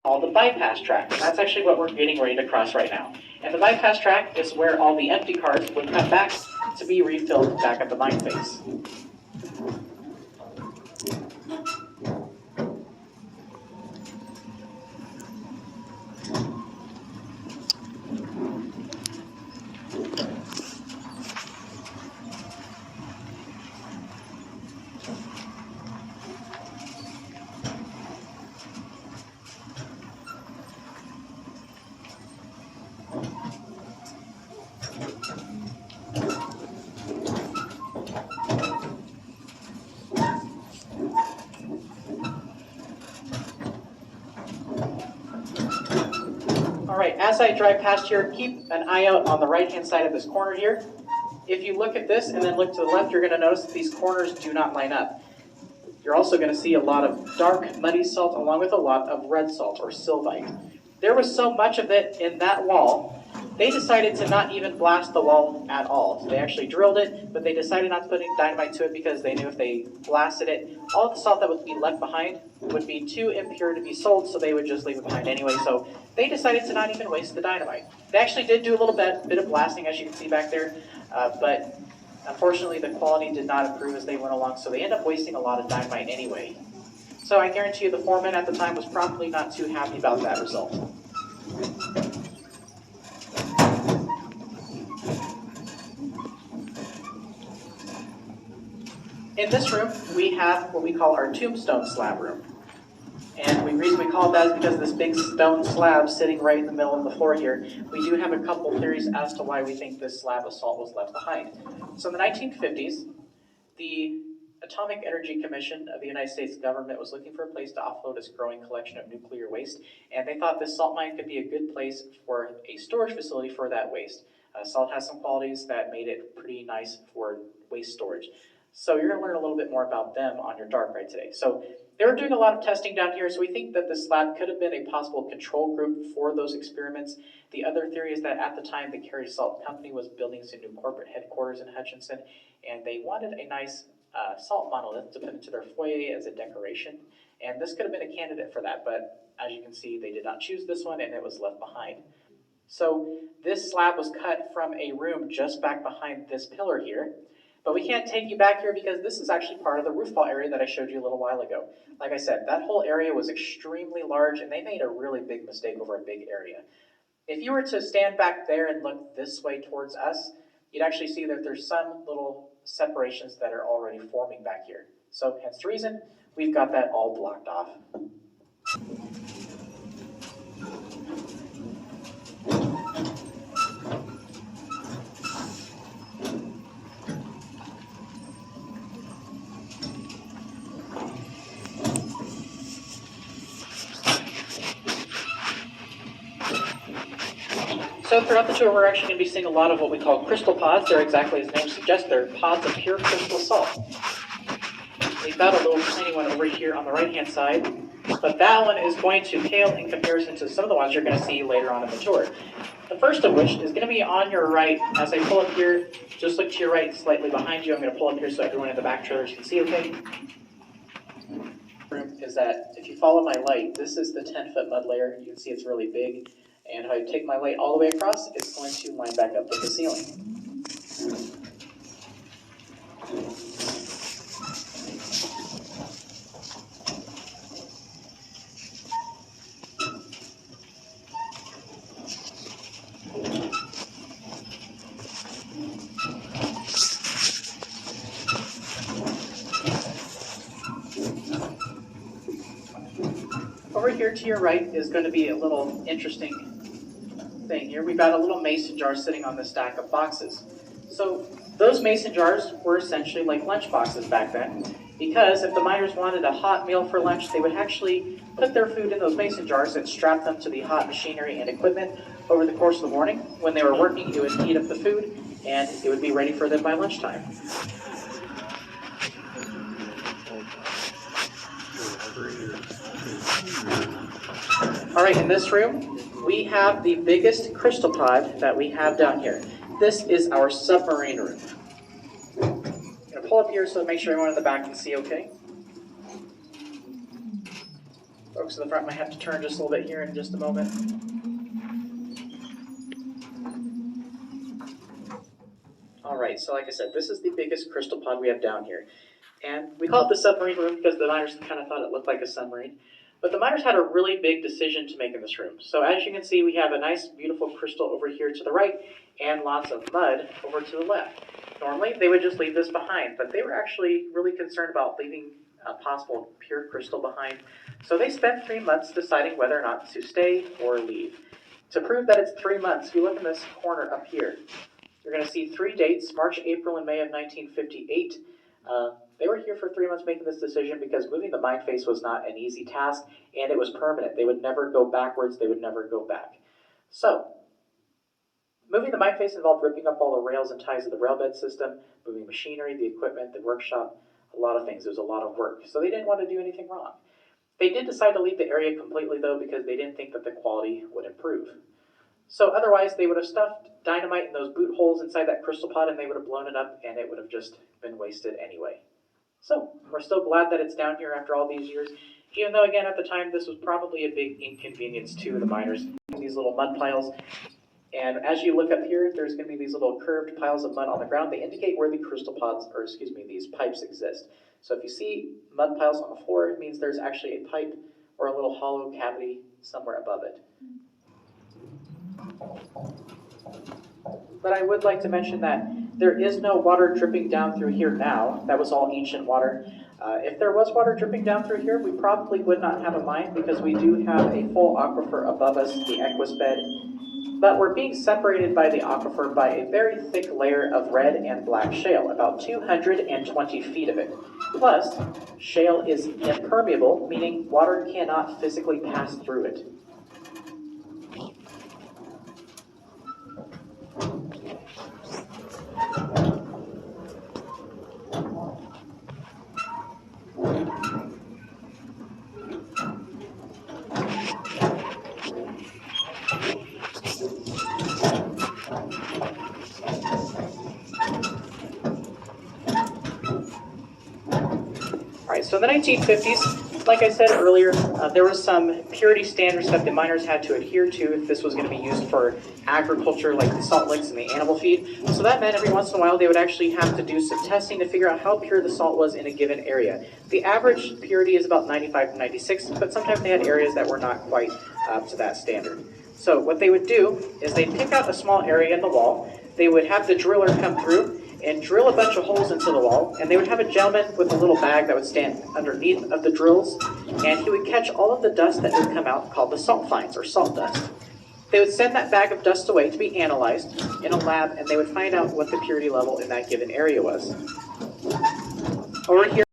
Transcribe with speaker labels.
Speaker 1: called the bypass track. And that's actually what we're getting ready to cross right now. And the bypass track is where all the empty cars would come back to be refilled back at the mine face. All right, as I drive past here, keep an eye out on the right-hand side of this corner here. If you look at this and then look to the left, you're going to notice that these corners do not line up. You're also going to see a lot of dark, muddy salt along with a lot of red salt or sylvite. There was so much of it in that wall, they decided to not even blast the wall at all. So they actually drilled it, but they decided not to put any dynamite to it because they knew if they blasted it, all of the salt that would be left behind would be too impure to be sold, so they would just leave it behind anyway. So they decided to not even waste the dynamite. They actually did do a little bit of blasting, as you can see back there, but unfortunately the quality did not improve as they went along, so they ended up wasting a lot of dynamite anyway. So I guarantee you the foreman at the time was probably not too happy about that result. In this room, we have what we call our tombstone slab room. And the reason we call it that is because of this big stone slab sitting right in the middle of the floor here. We do have a couple theories as to why we think this slab of salt was left behind. So in the 1950s, the Atomic Energy Commission of the United States government was looking for a place to offload its growing collection of nuclear waste, and they thought this salt mine could be a good place for a storage facility for that waste. Salt has some qualities that made it pretty nice for waste storage. So you're going to learn a little bit more about them on your dark ride today. So they were doing a lot of testing down here, so we think that this lab could have been a possible control group for those experiments. The other theory is that at the time, the Carey Salt Company was building some new corporate headquarters in Hutchinson, and they wanted a nice salt monolith to put into their foyer as a decoration. And this could have been a candidate for that, but as you can see, they did not choose this one, and it was left behind. So this slab was cut from a room just back behind this pillar here. But we can't take you back here because this is actually part of the roof fall area that I showed you a little while ago. Like I said, that whole area was extremely large, and they made a really big mistake over a big area. If you were to stand back there and look this way towards us, you'd actually see that there's some little separations that are already forming back here. So hence the reason we've got that all blocked off. So throughout the tour, we're actually going to be seeing a lot of what we call crystal pods. They're exactly as the name suggests. They're pods of pure crystal salt. We've got a little tiny one over here on the right-hand side, but that one is going to pale in comparison to some of the ones you're going to see later on in the tour. The first of which is going to be on your right. As I pull up here, just look to your right, slightly behind you. I'm going to pull up here so everyone in the back trailers can see okay. Is that if you follow my light, this is the 10-foot mud layer. You can see it's really big. And if I take my light all the way across, it's going to line back up with the ceiling. Over here to your right is going to be a little interesting thing here. We've got a little mason jar sitting on the stack of boxes. So those mason jars were essentially like lunch boxes back then, because if the miners wanted a hot meal for lunch, they would actually put their food in those mason jars and strap them to the hot machinery and equipment over the course of the morning. When they were working, it would heat up the food, and it would be ready for them by lunchtime. All right, in this room, we have the biggest crystal pod that we have down here. This is our submarine room. I'm going to pull up here so make sure everyone in the back can see okay. Folks in the front might have to turn just a little bit here in just a moment. All right, so like I said, this is the biggest crystal pod we have down here. And we call it the submarine room because the miners kind of thought it looked like a submarine. But the miners had a really big decision to make in this room. So as you can see, we have a nice, beautiful crystal over here to the right and lots of mud over to the left. Normally, they would just leave this behind, but they were actually really concerned about leaving a possible pure crystal behind. So they spent 3 months deciding whether or not to stay or leave. To prove that it's 3 months, if you look in this corner up here, you're going to see 3 dates, March, April, and May of 1958. They were here for 3 months making this decision because moving the mine face was not an easy task, and it was permanent. They would never go backwards. They would never go back. So, moving the mine face involved ripping up all the rails and ties of the railbed system, moving machinery, the equipment, the workshop, a lot of things. It was a lot of work. So they didn't want to do anything wrong. They did decide to leave the area completely, though, because they didn't think that the quality would improve. So otherwise, they would have stuffed dynamite in those boot holes inside that crystal pod, and they would have blown it up, and it would have just been wasted anyway. So we're still glad that it's down here after all these years, even though, again, at the time, this was probably a big inconvenience to the miners. These little mud piles. And as you look up here, there's going to be these little curved piles of mud on the ground. They indicate where the crystal pods, or excuse me, these pipes exist. So if you see mud piles on the floor, it means there's actually a pipe or a little hollow cavity somewhere above it. But I would like to mention that there is no water dripping down through here now. That was all ancient water. If there was water dripping down through here, we probably would not have a mine because we do have a full aquifer above us, the Equus bed. But we're being separated by the aquifer by a very thick layer of red and black shale, about 220 feet of it. Plus, shale is impermeable, meaning water cannot physically pass through it. So in the 1950s, like I said earlier, there was some purity standards that the miners had to adhere to if this was going to be used for agriculture, like the salt licks and the animal feed. So that meant every once in a while they would actually have to do some testing to figure out how pure the salt was in a given area. The average purity is about 95 to 96, but sometimes they had areas that were not quite up to that standard. So what they would do is they'd pick out a small area in the wall. They would have the driller come through and drill a bunch of holes into the wall, and they would have a gentleman with a little bag that would stand underneath of the drills, and he would catch all of the dust that would come out called the salt fines, or salt dust. They would send that bag of dust away to be analyzed in a lab, and they would find out what the purity level in that given area was. Over here,